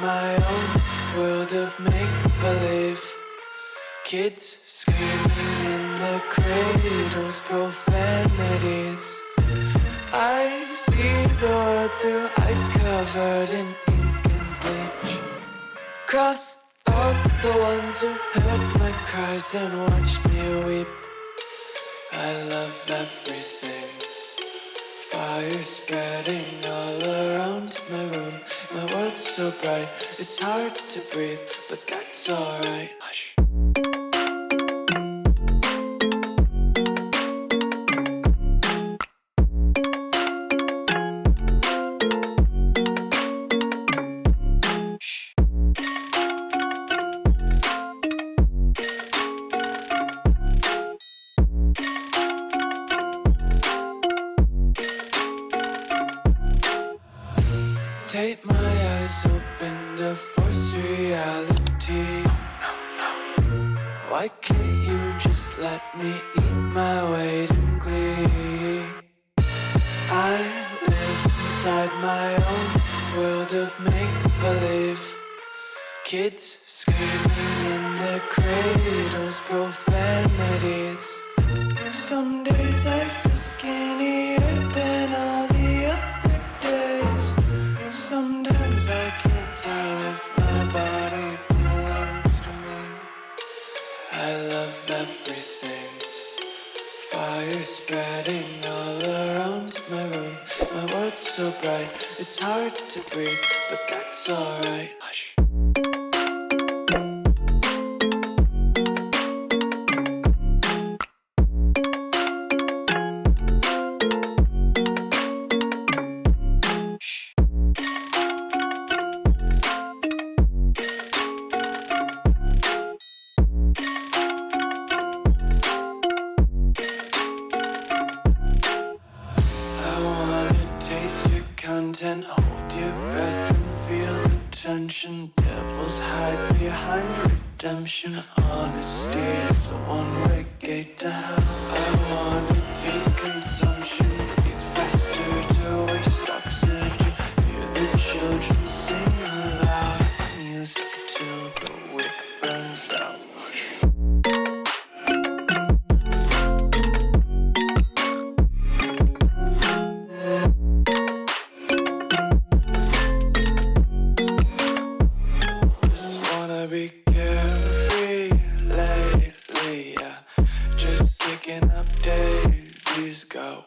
my own world of make-believe. Kids screaming in the cradles, profanities. I see the world through ice covered in ink and bleach. Cross out the ones who heard my cries and watched me weep. I love everything. Fire spreading all around my room. My world's so bright, it's hard to breathe, but that's alright. Hush. Take my eyes open to force reality. Why can't you just let me eat my weight in glee? I live inside my own world of make-believe. Kids screaming in their cradles, profanities. Some days I feel skinnier than all the other days. Sometimes I can't tell if my body belongs to me. I love everything. Fire spreading all around my room. My world's so bright, it's hard to breathe, but that's alright. Hush. Content, hold your breath and feel the tension. Devils hide behind redemption. Honesty is a one-way gate to hell. I wanna taste consumption, breathe faster to waste oxygen. Hear the children sing aloud. It's music till the wick burns out. Be carefree lately, yeah. Just picking up daisies, got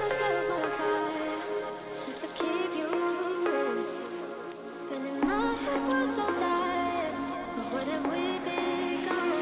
myself on fire just to keep you. But in my head was so tired. What have we become?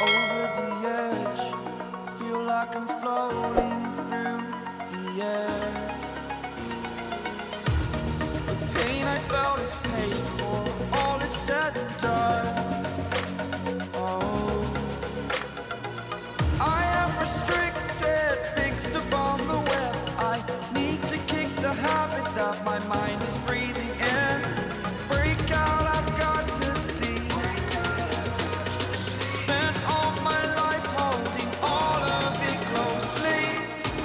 Over the edge, feel like I'm floating through the air. The pain I felt is paid for, all is said and done. Oh, I am restricted, fixed upon the web. I need to kick the habit that my mind is breathing in. Break out, I've got to see. Spent all my life holding all of it closely.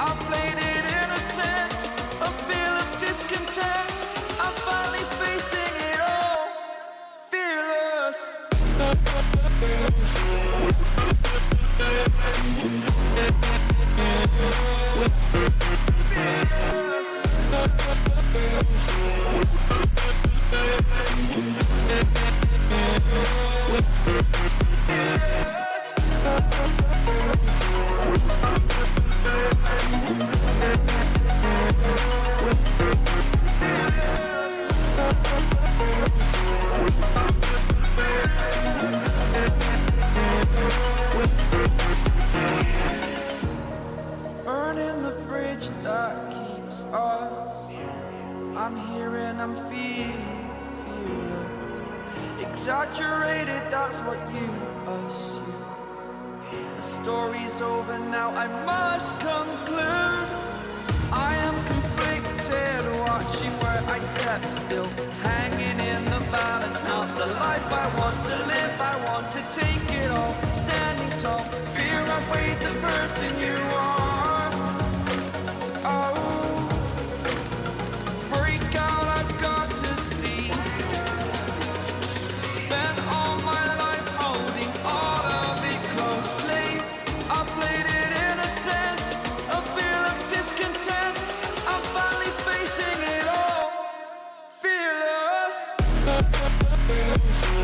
I played it innocent, a feel of discontent. I'm finally facing it all, fearless. Burning the bridge that keeps us. I'm here and I'm feeling fearless. Exaggerated, that's what you assume. The story's over now, I must conclude. I am conflicted, watching where I step still, hanging in the balance. Not the life I want to live, I want to take it all. Standing tall, fear outweighed the person you are. Oh, break out, I've got to see. Spent all my life holding all of it closely. I played it innocent, a feel of discontent. I'm finally facing it all, fearless. Fearless.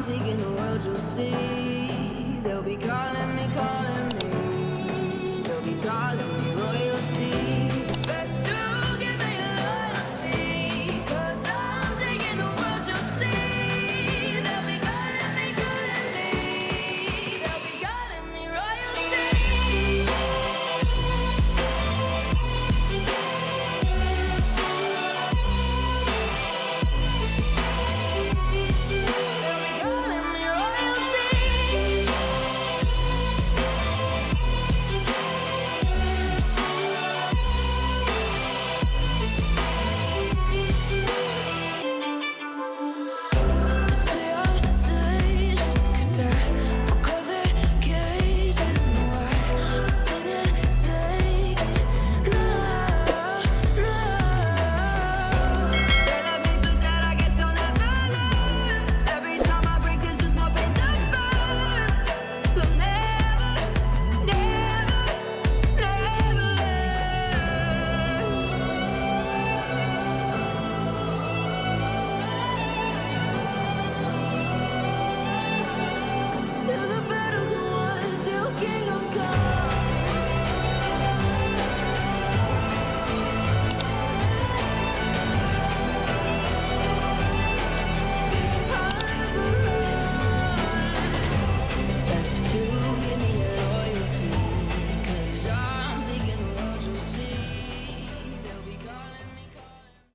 seeking the world, you'll see. They'll be calling me, calling